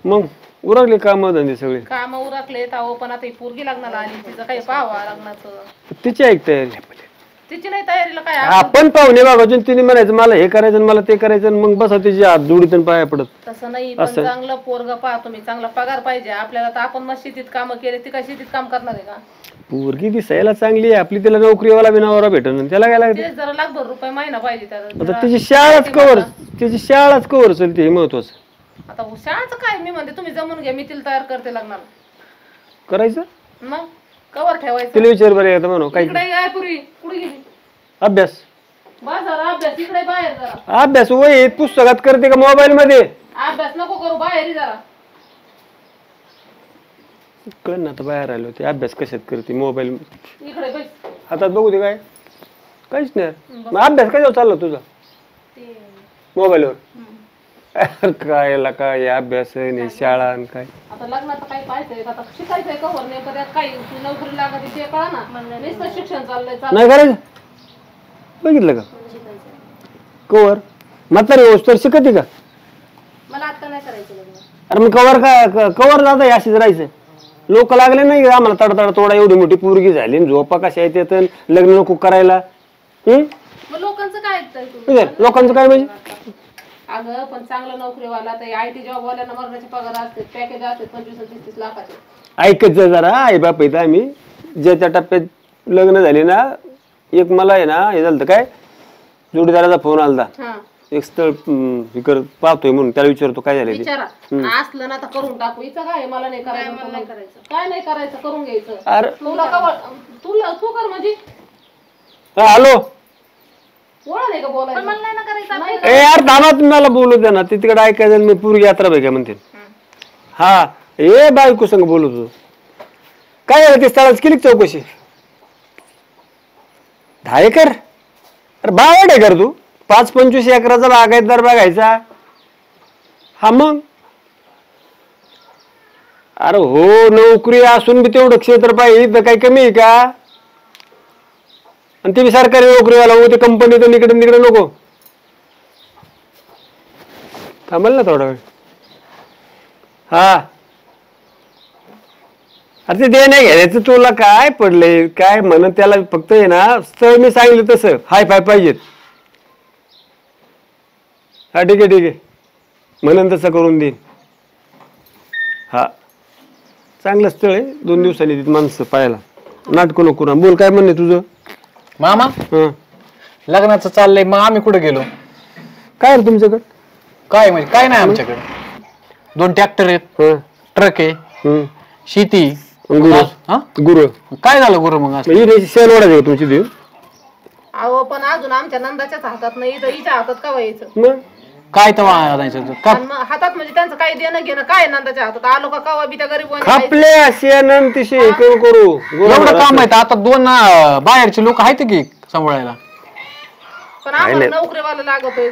मग उरकले काम धंदे सगळे काम उरकले अहो पण आता ही पोरगी लग्नाला आली तिचं काही पाहावा लग्नाचं तिची ऐक तयारी तिची नाही तयारीला काय आपण पाहुणे बाबाजून तिने म्हणायचं मला हे करायचं मला ते करायचं मग बसा तिची हात जोडीतून पाया पडत तसं नाही पण चांगलं पोरग पहा तुम्ही चांगला पगार पाहिजे आपल्याला तर आपण मग शेतीत काम केले ती काय शेतीत काम करणार आहे का पोरगी दिसायला चांगली आहे आपली तिला नोकरीवाला बिनावाला भेटून त्याला काय लागते जरा लाखभर रुपये महिना पाहिजे त्याला आता तिची शाळाच कवर चलते हे महत्वाचं आता शाळाचं काय मी म्हणते तुम्ही जमून घ्या मी तिला तयार करते लग्नाला करायचं मग कवर ठेवायचं तिला विचार बरं आता म्हणू काय इकडे काय पुरी कुठे गेली अभ्यास बस जरा अभ्यास इकडे बाहेर जरा अभ्यास वय पुस्तकात करते का मोबाईल मध्ये अभ्यास नको करू बाहेर जरा कळ ना आता बाहेर आलो ते अभ्यास कशात करते मोबाईल इकडे बस हातात बघू दे काय काहीच नाही मग अभ्यास कशावर चालला तुझा मोबाईलवर काय अभ्यास नाही शाळा काय आता लग्नाचं काय पाहायचंय आता शिकायचंय कवर नाही तर काही नोकरी लागत ते कळा ना नुसतं शिक्षण चाललंय नाही करायचं बघितलं का कवर म्हातारी होस तर शिकते का मला आता नाही करायचं लग्न अरे मग कवर काय कवर जाता अशीच राहायचं लोक लागले नाही आम्हाला तडतड तोडा एवढी मोठी पोरगी झाली झोपा कशा येत लग्न नको करायला मग लोकांचं काय ऐकताय तुम्ही लोकांचं काय म्हणजे अगं पण चांगलं नोकरीवाला तर IT जॉब वाल्यांना मरणाचे पगार असते पॅकेज असते 25-30 लाखाचे ऐकत जा जरा आई बाप येत आम्ही ज्या टप्प्यात लग्न झाले ना एक मला आहे ना हे झालं काय जोडीदाराचा फोन आलता एक स्थळ पाहतोय म्हणून त्याला विचारतो काय झालं विचारा असलं ना तर करून टाकू इथं काय मला नाही करायचं काय नाही करायचं करून घ्यायचं अरे तुला तू कर म्हणजे हॅलो ओळख नाही का बोलायचं मला नाही ना करायचं ए यार दादा तुम्हाला बोलू द्या ना ते तिकडे ऐकायचं मी पूर्वी यात्रा बघा म्हणते हा ए बायको संग बोलू तू काय झालं ते स्थळाच केली चौकशी 10 एकर अरे 12 एकर तू 5-25 एकराचा बागायतदार बघायचा हा मग अरे हो नोकरी असून बी तेवढं क्षेत्र पाहिजे काही कमी आहे का आणि ते सरकारी नोकरीवाला हो ते कंपनी तर निकडे निकडे नको थांबल ना थोडा वेळ हा अरे ते नाही घ्यायचं तुला काय पडलंय काय म्हणत त्याला फक्त आहे ना स्थळ मी सांगितलं तसं हाय फाय पाहिजेत हा ठीक आहे म्हणून तसं करून देईन हा चांगलं स्थळ आहे 2 दिवसांनी तिथे माणसं पाहायला नाटकं नको ना बोल काय म्हणणे तुझं मामा लग्नाचं चाललंय मग आम्ही कुठे गेलो काय रे तुमच्याकडे काय म्हणजे काय नाही आमच्याकडे 2 ट्रॅक्टर आहेत ट्रक आहे शेती गुरु काय झालं गुरु मग शेण वाढायचं तुमची देऊ अहो पण अजून आमच्या नंदाच्याच हातात नाही तर हिच्या हातात का व्हायचं मग काय तर हातात म्हणजे त्यांचं काही देणं घेणं काय नंदाच्या हातात आलो का कवा बी त्या गरीब खापले शेण तिशे करू एवढं काम आहे आता 2 बाहेरचे लोक आहेत की सांभाळायला पण आम्हाला नोकरीवाला लागतोय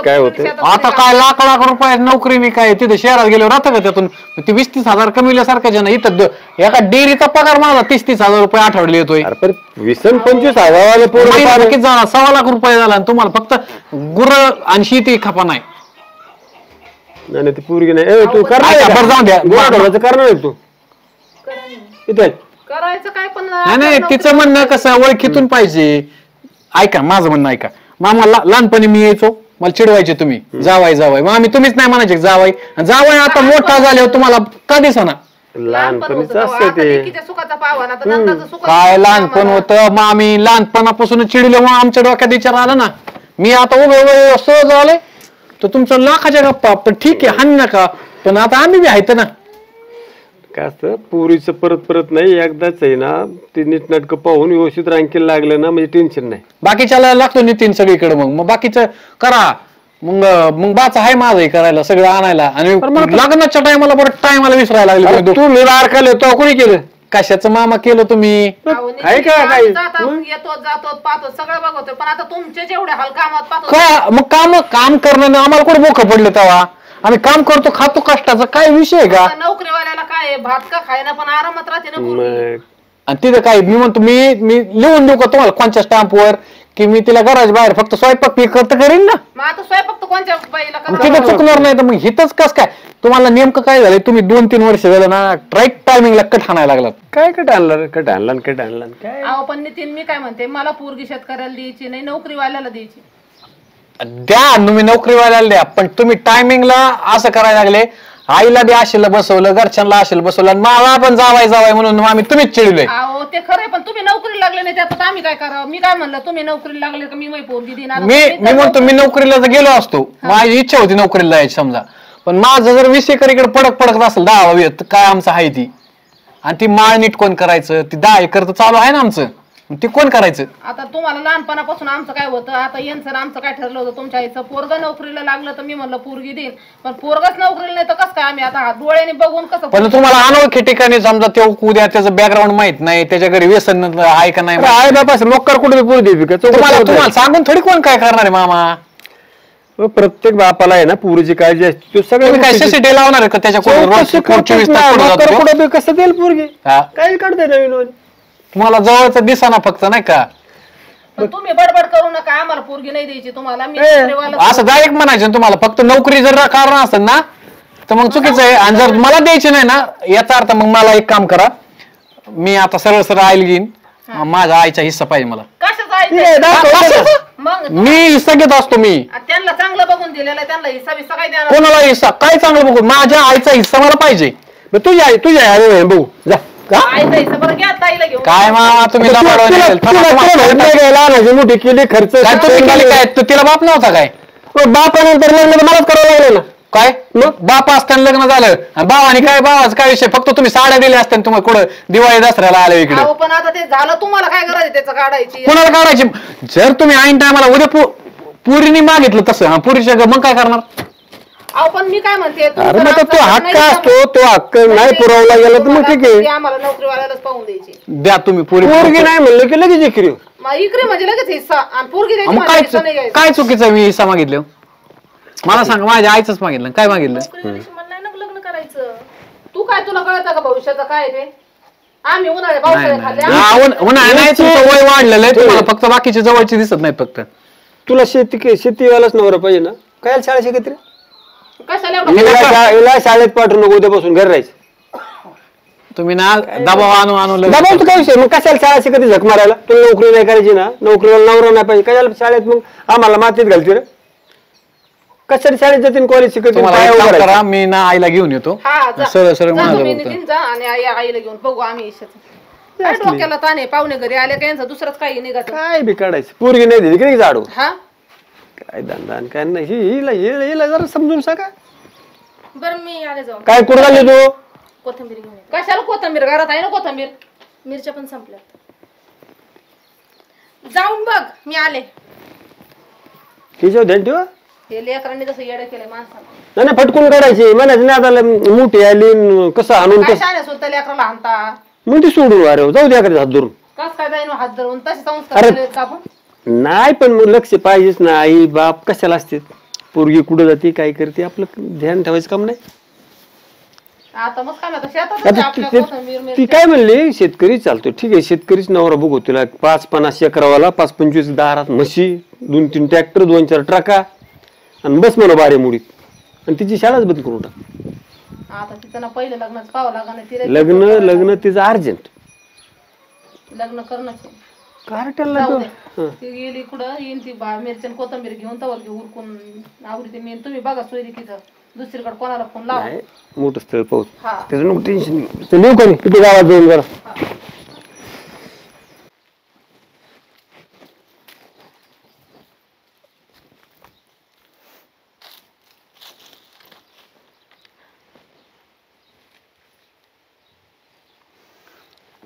काय होतंय? आता काय लाख रुपये नोकरीने काय तिथे शहरात गेल्यावर राहतं का त्यातून ते 20-30 हजार कमील्यासारखं ना इथं एका डेअरीचा पगार माझा 30-30 हजार रुपये आठवडले येतोय 20-25 हजार किती झाला 6 लाख रुपये झाला आणि तुम्हाला फक्त गुर आणि शेती खपा नाही नाही ती पोरगी नाही तू करणार जाऊन द्या करणार आहे तू इथे करायचं काय पण नाही तिचं म्हणणं कसं ओळखीतून पाहिजे ऐका माझं म्हणणं ऐका मामा लहानपणी मी यायचो मला चिडवायचे तुम्ही जावाय मग आम्ही तुम्हीच नाही म्हणायचे जावाय आता मोठा झाल्यावर तुम्हाला का दिसना लहानपणीच असते ते काय लहानपण होतं मग आम्ही लहानपणापासून चिडल्यामुळे आमच्या डोक्यात विचार आला ना मी आता उभे सहज आलोय तर तुमचं लाखाच्या गप्पा पण ठीक आहे हान नका पण आता आम्ही बी आहेत ना काय असतं पुरीचं परत नाही एकदाच आहे ना ते नीटनाटकं पाहून व्यवस्थित रांकेला लागलं ना म्हणजे टेन्शन नाही बाकीच्याला लागतो नितीन सगळीकडे मग बाकीचं करा मग बाच आहे माझं करायला सगळं आणायला आणि लग्नाच्या टायमाला बरं टायमाला विसरायला लागले तू निरारखाल तो कोणी केलं कशाचं मामा केलं तुम्ही आहे का काय येतो जातो पाहतो सगळं बघतोय पण आता तुमचे जेवढे हाल कामात पाहतो मग काम करणं आम्हाला कुठे मोकं पडलं तेव्हा आम्ही काम करतो खातो कष्टाचा काय विषय का नोकरीवाल्याला काय भात का खायना पण आरामात राहते ना आणि तिथं काय मी म्हणतो मी लिहून देऊ का तुम्हाला कोणत्या स्टॅम्पवर की मी तिला घराच्या बाहेर फक्त स्वयंपाक मी करीन ना, मग आता स्वयंपाक तर कोणत्या बाईला मग तिथं चुकणार नाही तर मग हिथंच कस काय तुम्हाला नेमकं काय झालंय तुम्ही 2-3 वर्ष झालं ना राईट टायमिंगला कट हाणायला लागलात. काय कट आणला कट आणला काय अहो पण नितीन मी काय म्हणते मला पोरगी शेतकऱ्याला द्यायची नाही नोकरीवाल्याला द्यायची. द्या तुम्ही नोकरीवाल्याला द्या पण तुम्ही टायमिंगला असं करायला लागले. आईला बी आशेला बसवलं घरच्यांना आशेला बसवलं आणि मला पण जावाय म्हणून आम्ही तुम्हीच चिडलोय. अहो ते खरंय पण तुम्ही नोकरीला लागले नाही त्यात आम्ही काय करावं. मी काय म्हणलं तुम्ही नोकरीला लागले का मी माझी पोरगी देणार. मी म्हणतो मी नोकरीला जर गेलो असतो माझी इच्छा होती नोकरीला जायची समजा पण माझं जर 20 एकर इकडे पडत असेल 10 तर काय आमचं आहे ती आणि ती माळ नीट कोण करायचं ती 10 एकर तर चालू आहे ना आमचं ती कोण करायचं. आता तुम्हाला लहानपणापासून आमचं काय होतं आता यांचं आमचं काय ठरलं होतं तुमच्या आईचं पोरग नोकरीला लागलं तर मी म्हणलं पोरगी देईन पण पोरगच नोकरीला नाही तर कसं काय आम्ही आता डोळ्याने बघून कसं. पण तुम्हाला अनोळखी ठिकाणी समजा ते उद्या त्याचं बॅकग्राऊंड माहित नाही त्याच्या घरी व्यसन आहे का नाही आई बाबा लोकर कुठे पोर देवी का तुम्हाला सांगून थोडी कोण काय करणार आहे मामा. प्रत्येक बापाला आहे ना पुरीची काळजी असते तो सगळं काय सीसीटीव्ही लावणार आहे का त्याच्या कसं देईल पोरगी काही काढते नवीन तुम्हाला जवळच दिसाना फक्त नाही का. पण तुम्ही बडबड करू नका आम्हाला पोरगी नाही द्यायची तुम्हाला मी नोकरीवाला. असं डायरेक्ट म्हणायचं तुम्हाला फक्त नोकरी जर कारण असेल ना तर मग चुकीचं आहे आणि जर मला द्यायची नाही ना याचा अर्थ मग मला एक काम करा मी आता सरळ आईल घेईन माझ्या आईचा हिस्सा पाहिजे मला. कसं मग मी हिस्सा घेत असतो मी त्यांना चांगलं बघून दिलेलं त्यांना हिस्सा बिस्सा काय देणार. कोणाला हिस्सा काय चांगलं बघू माझ्या आईचा हिस्सा मला पाहिजे. तुझी आई बघू जा आईचा हिस्सा बरं घ्या ताईला घेऊन. काय मामा तुम्ही मोठी केली खर्च काय तिला बाप नव्हता काय बापानंतर लग्न मलाच करावं लागलं ना. काय बाप असताना लग्न झालं आणि भावाने काय भावाचं काय विषय फक्त तुम्ही साड्या दिल्या असत्या तुम्हाला कुठं दिवाळी दसऱ्याला आले इकडे. पण आता ते झालं तुम्हाला काय करायचं त्याचं काढायची. कोणाला काढायची जर तुम्ही ऐन टायमाला उद्या पुरीने मागितलं तसं पुरीच्या मग काय करणार. अहो पण मी काय म्हणते अरे मग तो हक्क असतो तो हक्क नाही पुरवला गेला तर मग ठीक आहे आम्हाला नोकरीवाल्यालाच पाहून द्यायची. द्या तुम्ही पोरगी नाही म्हणलं की लगेच इकरी इकडे म्हणजे लगेच हिस्सा आणि पोरगी द्यायची मग मला हिस्सा नाही घ्यायचा. काय चुकीचं मी हिस्सा मागितलं मला सांग माझ्या आईच मागितलं काय मागितलं. लग्न करायचं तू काय तुला कळतं का भविष्याचं काय ते आम्ही उन्हाळे पावसाळे खाल्ले. उन्हाळ्या नाही तुमचं वय वाढलेलं आहे तुम्हाला फक्त बाकीचे जवळचे दिसत नाही फक्त. तुला शेतीवालाच नवरा पाहिजे ना काय शाळा शिकत रे कशाला शाळेत पाठवू नको उद्यापासून घर राहायचं. तुम्ही ना दबाव आणू दबावचं काय विषय मग कशाला शाळा शिकत झक मारायला तुला नोकरी नाही करायची ना नोकरीला नवरा नाही पाहिजे कशाला शाळेत मग आम्हाला मातीत घालते रे कशाला शाळेत जातील कॉलेज शिकत करा मी ना आईला घेऊन येतो सरळ सरळ आणि आईला घेऊन बघू आम्ही काय डोक्याला ताणे पाहुणे घरी आले का यांचं दुसरंच काही निघत काय बी काढायचं पोरगी नाही दिली की झाडू हा काय धंदा काय नाही हिला जरा समजून सांगा. बरं मी आले जाऊ. काय कुठं झाली तू कोथिंबीर घेऊन ये. कशाला कोथंबीर घरात आहे ना कोथंबीर मिरच्या पण संपल्या. जाऊन बघ मी आले. तिच्यावर ध्यान ठेवा हे लेकरांनी जसं येडं केलंय माणसाला नाही फटकून काढायची म्हणायचं नाही आता मोठी आली कसं आणून काय शाळेत सुद्धा लेकराला आणता मग ती सोडून अरे जाऊ द्या हात धरून कस काय जाईन हात धरून तसे संस्कार केलेत का आपण. नाही पण मग लक्ष पाहिजेच ना आई बाप कशाला असते पोरगी कुठं जाते काय करते आपलं ध्यान ठेवायचं काम नाही. आता मग काय आता शेतात आपल्या कोथिंबीर ती काय म्हणली शेतकरी चालतो ठीक आहे शेतकरीच नवरा बघू तिला 5-50 एकरावाला 5-25 दारात म्हशी 2-3 ट्रॅक्टर 2-4 ट्रका आणि बस म्हणा बारे मुडीत आणि तिची शाळाच बंद करून टाक. आता तिचं ना पहिलं लग्नच पाहावं लागणार लग्न तिचं अर्जंट लग्न करणं कार्ट्याला ती गेली कुठं येईन ती मिरच्या कोथंबीर घेऊन तवर घेऊन उरकून आवडते मी तुम्ही बघा सोयरिकीचं दुसरीकडे कोणाला फोन लावा. मोठं स्थळ पाऊस हा त्याचं नको टेन्शन लिहू कोणी किती गावात जाऊन जरा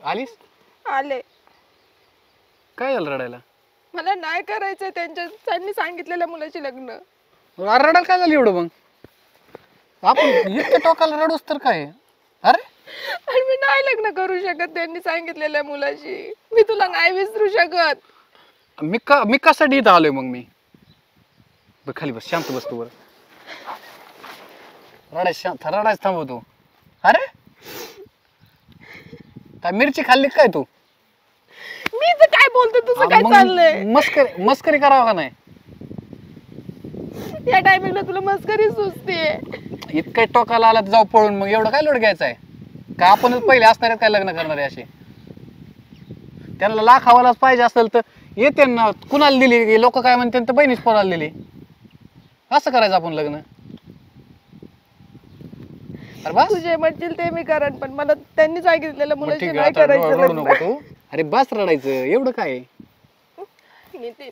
आलीस आले. काय झालं रडायला. मला नाही करायचंय त्यांनी सांगितलेल्या मुलाची लग्न. रडायला काय झालं एवढं मग आपण इतक्या टोकाला रडूस तर काय. अरे आणि मी नाही लग्न करू शकत त्यांनी सांगितलेल्या मुलाशी. मी तुला नाही विसरू शकत. मी कशासाठी इथं आलोय मग मी खाली बस शांत बस तू बरं रडायच थांबवतो. अरे काय मिरची खाल्ली काय तू मी तर काय बोलते तुझं काय मग चाललंय मस्करी करावं का नाही? या टायमिंगला तुला मस्करी सुचते. इतकं टोकाला आला तर जाऊ पळून, मग एवढं काय लोड घ्यायचा आहे का? आपणच पहिले असणार आहेत काय लग्न करणारे असे? त्यांना लाखावालाच पाहिजे असेल तर येते ना. कुणाला दिली लोक काय म्हणते, तर बहिणीच पोराला दिली. असं करायचं आपण लग्न? अरे बस तुझे म्हणतील ते मी करण, पण मला त्यांनी सांगितलेलं मग मुलाशी ठीक आहे, नाही आता करायचं रडू लग्न. नको तू. अरे बस रडायचं, एवढं काय? नितीन,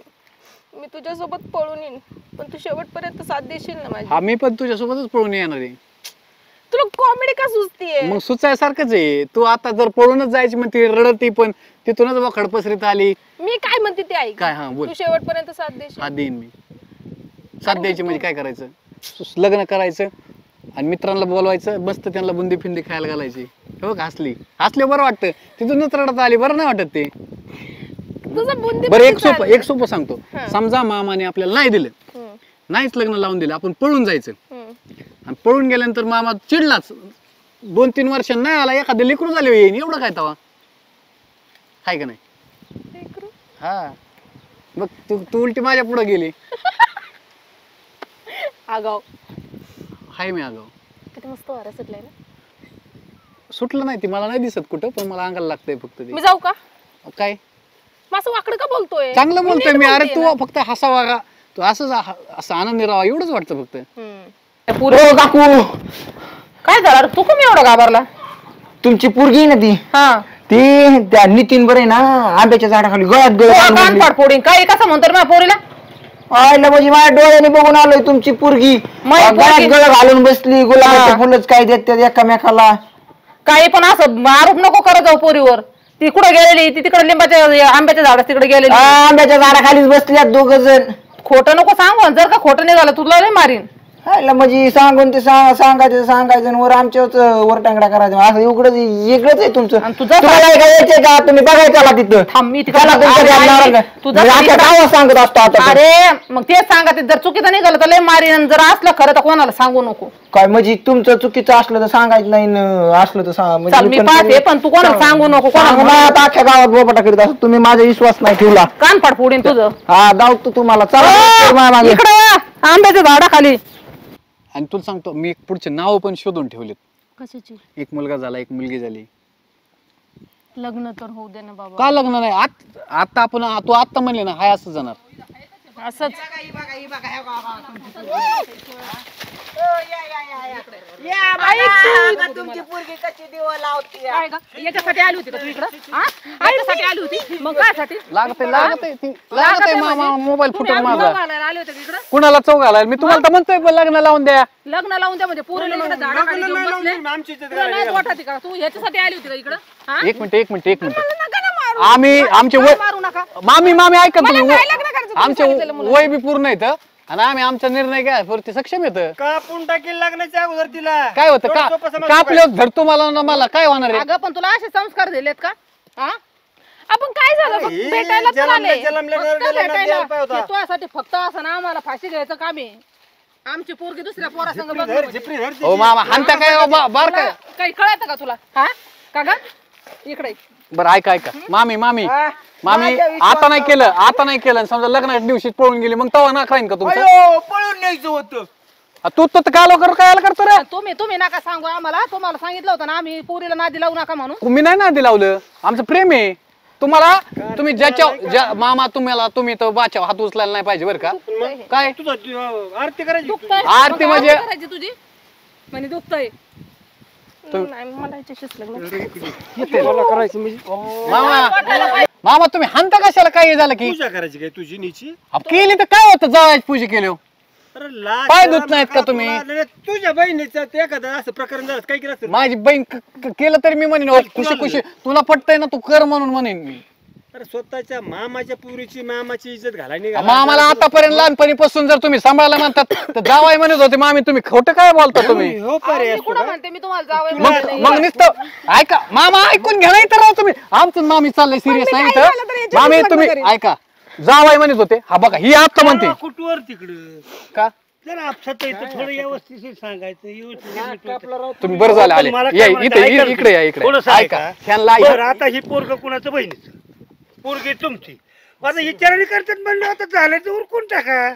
मी तुझ्यासोबत पळून येईन, पण तू शेवटपर्यंत साथ देशील ना माझी? हा, मी पण तुझ्यासोबतच पळून येणार आहे. तुला कॉमेडी का सुचतीये? मग सुचायसारखंच आहे. तू आता जर पळूनच जायची म्हणते, रडती पण तिथूनच वखड पसरीत आली. मी काय म्हणते ते ऐक. काय? हा बोल. तू शेवटपर्यंत साथ देशील? हा देईन मी. साथ द्यायची म्हणजे काय करायचं? लग्न करायचं आणि मित्रांना बोलवायचं, मस्त त्यांना बुंदी फिंदी खायला घालायची. हो का? हसले बरं वाटतं. तिथूनच रडत आली, बरं नाही वाटत ते. तुझं बुंदी बरं बुंदी एक सोपं सांगतो. समजा मामाने आपल्याला नाही दिलं, हम्म, नाहीच लग्न लावून दिलं, आपण पळून जायचं. हम्म. आणि पळून गेल्यानंतर मामा चिडलाच, 2-3 वर्ष नाही आला, एखादं लेकरू झाले येईन, एवढं काय तवा? हाय का नाही? लेकरू? हा, मग तू उलटी माझ्या पुढे गेली. आगाव. हाय मी आगाव. किती मस्त वारा सुटलाय ना. सुटलं नाही, ती मला नाही दिसत कुठं, पण मला अंगाला लागतंय फक्त ते. मी जाऊ का? काय मग असं वाकडं का बोलतोय? चांगलं बोलतोय नीट मी. अरे बोलतेय तू फक्त हसावा का, तू असं आनंदी राहा एवढंच वाटतं फक्त. ना. हो काकू, काय झालं तू कमी एवढा घाबरला? तुमची पोरगी आहे ना ती हा ती त्या नितीन बरे ना आंब्याच्या झाडाखाली गळ्यात कान पाडफोडीन काय कसं म्हणतो रे माझ्या पोरीला? आयला म्हणजे माझ्या डोळ्याने बघून आलोय तुमची पोरगी माझी गळ्यात पोरगी? गळ घालून बसली, गुलाबाचे हा. फुलच काय देतात एकामेकाला. काही पण असं आरोप नको करत जाऊ पोरीवर. ती कुठे गेलेली? ती तिकडे लिंबाच्या आंब्याच्या झाडात तिकडे गेलेली. आंब्याच्या झाडाखालीच बसल्यात दोघ जण. खोटं नको सांगू, जर का खोटं निघालं तुला लय मारीन. आयला म्हणजे सांगून ते सांगायचं आणि वर आमच्याच वर टांगडा करायचं. असं वेगळंच आहे तुमचं. आणि तुझं तुम्हाला काय यायचंय का? तुम्ही बघायचं आला तिथं. थांब, मी तिकडे त्याला तुमच्या अरे, ध्यानावर अरे, काय? तुझं मी आता इकडं- गावात सांगत असतो आता. अरे मग तेच सांगा, ते जर चुकीचं निघालं तर लय मारीन. आणि जर असलं खरं तर कोणाला सांगू नको. काय म्हणजे तुमचं चुकीचं असलं तर सांगायचं नाही न असलं तर सांगा. चल मी पाहते, पण तू कोणाला सांगू नको. कोणाला आता अख्ख्या गावात बोबाटा करीत असतो. तुम्ही माझा विश्वास नाही ठेवला. कान पाड फोडीन तुझं. हा दावतो तुम्हाला. चला मागे. इकडे आंब्याच्या झाडाखाली. आणि तुला सांगतो मी एक पुढचे नाव पण शोधून ठेवलेत. कशाची? एक मुलगा झाला, एक मुलगी झाली. लग्न तर होऊ दे ना बाबा. का लग्न नाही? आता आपण तू आत्ता म्हणले ना हाय असं जाणार. असंच. तुमची पोरगी कशी दिवा लावते. काय ग? याच्यासाठी आली होती का तू इकडं? हा? याच्यासाठी आली होती? मग काय साठी? लागतंय मामा मोबाईल फुटून माझा. आले होते का इकडं? कुणाला चौक घालायला? मी तुम्हाला तर म्हणतोय पण लग्न लावून द्या. लग्न लावून द्या म्हणजे पोरीला इकडे झाडाखाली घेऊन बसले. तुला नाही वाटत का? तू याच्यासाठी आली होती का इकडं? हा? एक मिनिट आम्ही आमचे वय मारू नका. मामी ऐका तुम्ही काय लग्न करायचं? तुम्ही आमचे सांगितलेलं मुलं. वय बी पूर्ण येतं आणि आम्ही आमचा निर्णय काय ते सक्षम येतं. कापून टाकेल लग्नाच्या अगोदर तिला. काय होतं का कापलं धरतो मला ना मला काय होणार आहे? अगं पण तुला असे संस्कार दिलेत का? हा? आपण काय झालं? फक्त भेटायला तर आले. फक्त भेटायला. हे तुझ्यासाठी फक्त असं ना आम्हाला फाशी घ्यायचं काम आहे. आमची पोरगी दुसऱ्या पोरासंग बघ म्हणजे. हो मामा हानता काय बार काय? काही कळतं का तुला? हा का ग? इकडे बरं ऐका मामी आता नाही केलं समजा लग्नाच्या दिवशी पळून गेली मग तवा ना खाईन का तुमचं? पळून न्यायचं होतं. तू तर काय करतो रे? तुम्ही नका सांगू आम्हाला. तुम्हाला सांगितलं होतं ना आम्ही पोरीला नादी लावू नका म्हणून. मी नाही नादी लावलं. आमचं प्रेम आहे. तुम्ही मामा तुम्ही तर बाच्या हात उचलायला नाही पाहिजे बरं का? काय आरती करायची. आरती म्हणजे करायची तुझी म्हणजे दुखतंय. नाही मला याच्याशीच लग्न. मामा तुम्ही हानता कशाला? काय झालं की पूजा करायची काय तुझी नीची? केली तर काय होतं? जावायची पूजा केली हो. अरे लाज पाय शरम धुत नाहीत का नका तुम्ही? तुला. तुझ्या बहिणीचं ते एखादं असं प्रकरण झालं काय केलं असेल? माझी बहीण केलं तरी मी म्हणेन खुशी तुला पटतंय ना तू कर म्हणून म्हणेन मी. अरे स्वतःच्या मामाच्या पुरीची मामाची इज्जत घालायला मामाला आतापर्यंत लहानपणीपासून जर तुम्ही सांभाळायला म्हणतात तर जावाई म्हणत होते मामी तुम्ही खोटं काय बोलता तुम्ही? हो पर्याय मी कुठं म्हणते मी तुम्हाला जावं मग नुसतं ऐका मामा ऐकून घ्या नाही तर राव तुम्ही आमचं मामी चाललंय सिरियस नाही तर मामी तुम्ही ऐका जावाई म्हणत होते. हा बघा ही आता म्हणते कुठवर तिकडं का जरा आपसात येतं थोडं व्यवस्थित सांगायचं व्यवस्थित. तुम्ही बरं झालं आले मला या काय म्हणते, इथे ऐका ना इकडे या थोडंसं इकडे ऐका. ऐका ह्यांना बरं, आता ही पोरग कुणाचं बहिणीच पोरगी तुमची माझा विचाराने करतात म्हणलं आता झालं तर उरकून टाका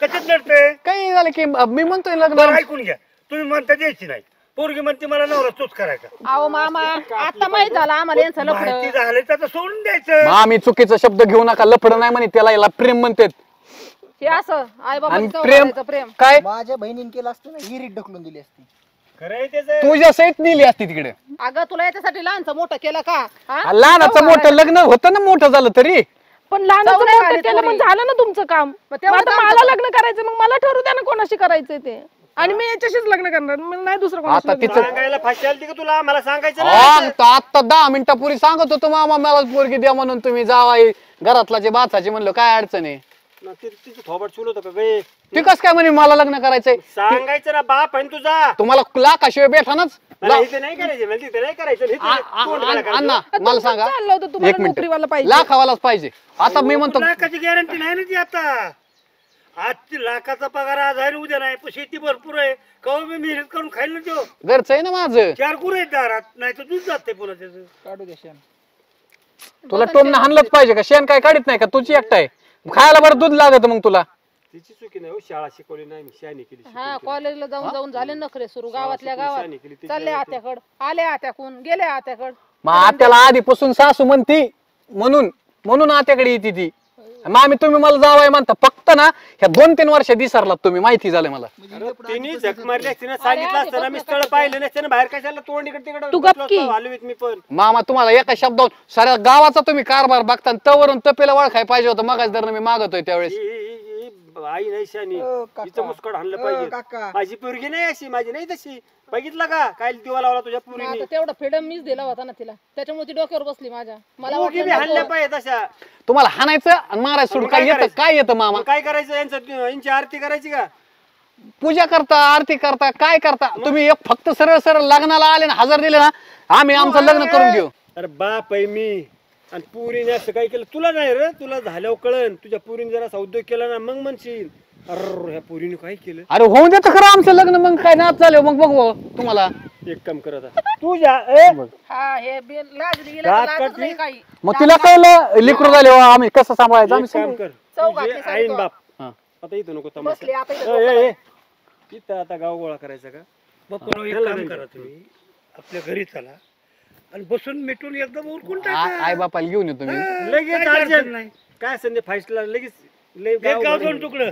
कशात लढतंय काही झालं की मी म्हणतोय लग्न बरं ऐकून घ्या तुम्ही म्हणता द्यायची नाही पोरगी म्हणते मला नवरा तोच करायचा अहो मामा आता माहित झालं आम्हाला यांचं माहिती लफडं झालं तर आता सोडून द्यायचं आम्ही चुकीचा शब्द घेऊ नका लफडं नाही म्हणे त्याला याला प्रेम म्हणतात हे असं आई आणि बाबा प्रेम काय माझ्या बहिणीने केलं असतं ना हिरीत ढकलून दिली असती. खरंय त्याचं तुझ्या सहित नेली असती तिकडे अगं तुला याच्यासाठी लहानचं मोठं केलं का हा? लहानाचं मोठं लग्न होतं ना मोठं झालं तरी पण लहानाचं जाऊ नये मोठं खाली केलं थोडी. मग झालं ना तुमचं काम मग तेवढं आता काम मला झालं. लग्न करायचं मग मला ठरू द्या ना कोणाशी करायचंय ते आणि मी याच्याशीच लग्न करणार मी नाही दुसरं कोणाशी आता लग्न तिचं सांगायला फाशी आली का तुला मला सांगायचं नाही आता 10 मिनिटापूर्वी सांगत होतो मामा मला पोरगी द्या म्हणून तुम्ही जावा घरातला जे बाचाचे म्हणलं काय अडचण आहे तिचं थोबट चुल होतं का गे ती कस काय म्हणे मला लग्न करायचंय सांगायचं ना बाप आहे ना तुझा तुम्हाला लाखाशिवाय भेटानाच मला इथे नाही करायचं मला तिथे नाही करायचं इथे तोंड घाला करायचं. अण्णा मला सांगा चाललं होतं तुम्हाला एक नोकरीवाला मिनिट पाहिजे. लाखावालाच पाहिजे आता मी म्हणतो लाखाची गॅरंटी नाही ना ती आता आजची लाखाचा पगार आज आहे उद्या नाही पण शेती भरपूर आहे कवा मी मेहनत करून खायला ना तो घरचं आहे ना माझं 4 गुरु आहेत दारात नाही तर दूध जाते पुन्हा त्याचं काढू दे शेण. तुला टोमनं हाणलंच पाहिजे का शेण काय काढत नाही का तुझी एकटा आहे खायला बरं दूध लागत मग तुला तिची चुकी नाही हो, शाळा शिकवली नाही मी शाळेने केली हा कॉलेजला जाऊन जाऊन झाले नखरे सुरू गावातल्या शाळा केली गावात ती चालले आत्याकड आले आत्याकून गेले आत्याकड मग आत्याला आधीपासून सासू म्हणती म्हणून आत्याकडे येते ती मामी तुम्ही मला जावाय म्हणता फक्त ना ह्या 2-3 वर्ष दिसारलात तुम्ही माहिती झालं मला तिने झक मारली असती ना सांगितलं असतं ना मी स्थळ पाहिलं नसतं ना बाहेर कशाला तोंड इकडे तिकडे तू गप की. हलवीत मी पण मामा तुम्हाला एका शब्दावर साऱ्या गावाचा तुम्ही कारभार बघता आणि तवरून तपेला ओळखाय पाहिजे होतं मगाच दर मी मागतोय त्यावेळेस ही आई नाही शानी काका. तिचं मुस्कड हाणलं काका. पाहिजे माझी पोरगी नाही अशी माझी नाही तशी बघितलं का काय दिवा लावला तुझ्या मग पोरीने आता तेवढं फ्रीडम मीच दिला होता ना तिला त्याच्यामुळे ती डोक्यावर बसली माझ्या मला पोरगी बी वाटलं हाणल्या नको. पाहिजे तशा तुम्हाला हाणायचं आणि मारायचं सोडून मग काय काय येतं करायचं? काय येतं मामा मग काय करायचं यांची आरती करायची का पूजा करता आरती करता काय करता तुम्ही एक फक्त सरळ सरळ लग्नाला आले ना 1000 दिले ना आम्ही आमचं लग्न करून घेऊ अरे बाप आहे मी आणि पुरीने असं काय केलं तुला नाही रे तुला झाल्यावर कळन तुझ्या पुरीने जरा असा उद्योग केला ना मग म्हणशील अरे ह्या पुरीने काय केलं अरे होऊन देतं खरं आमचं लग्न मग काय नाच झालं मग बघू तुम्हाला एक काम करत तुझ्या हा हे लाजली गेलं रात तर लाजच काढली. नाही काही मग तिला कळलं लिकरू झाले हो, आम्ही कसं सांभाळायचं आम्ही काम सांगू. कर चौघातली तुझे सारी आईन तो. बाप हा. आता इथं नको बसली तमाशा आता इथं इथं आता गाव गोळा करायचा का बापू एक काम करा तुम्ही आपल्या घरी चला आणि बसून मिटून एकदम उरकून आई बापाला घेऊन येतो मी लगेच काय अर्जंट अडचण नाही. काय संधी फाईस्टला लगेच लय एक गाव गाव भरून. 2 तुकडं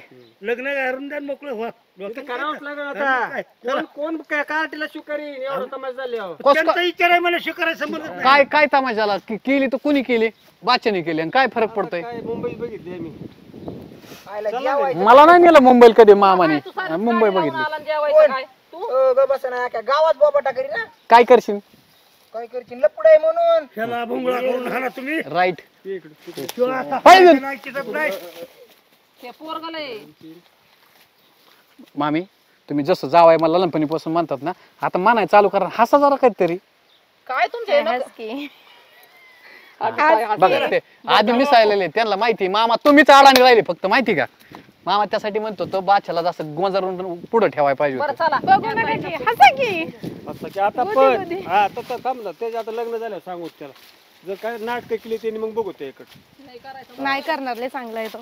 लग्न घालून द्या मोकळं व्हा इथं करावंच लागेल काय? आता चला. कोण काय कार्टीला स्वीकारी एवढा तमाशा झाले त्यांचा विचार आहे मला शिकायला संबंध नाही. काय काय तमाशाला केली तर कुणी केली बाच्याने केली आणि काय फरक पडतोय काय मुंबईत बघितली मी आयला जेवायचं. मला नाही नेलं मुंबईला कधी मामाने तू सारं मुंबई गाडी लावून बघितली आला आणि जेवायचं काय तू ग बस ना काय गावात बोबाटा करी ना काय करशील काय करशील लपड आहे म्हणून ह्याला भुंगळा करून हाना तुम्ही राईट तो आता पाहिजे. नाही चितप नाही. ते पोरगल आहे मामी तुम्ही जसं जावाय मला लहानपणीपासून म्हणतात ना आता मानाय चालू करा हसा जरा काहीतरी काय तुमचे बघा ते आधी मिसाळलेले त्यांना माहिती मामा तुम्हीच अडाणी राहिले फक्त माहिती का मामा त्यासाठी म्हणतो तो बादशाला जास्त गोंजारून पुढे ठेवायला पाहिजे बरं होतं. चला बघू नका की हसा की असं की आता पण हा आता थांब ना त्याच्या आता लग्न झालं सांगू त्याला जर काय नाटक केली त्यांनी मग बघू ते इकडे नाही करायचं नाही करणार लय चांगला आहे तो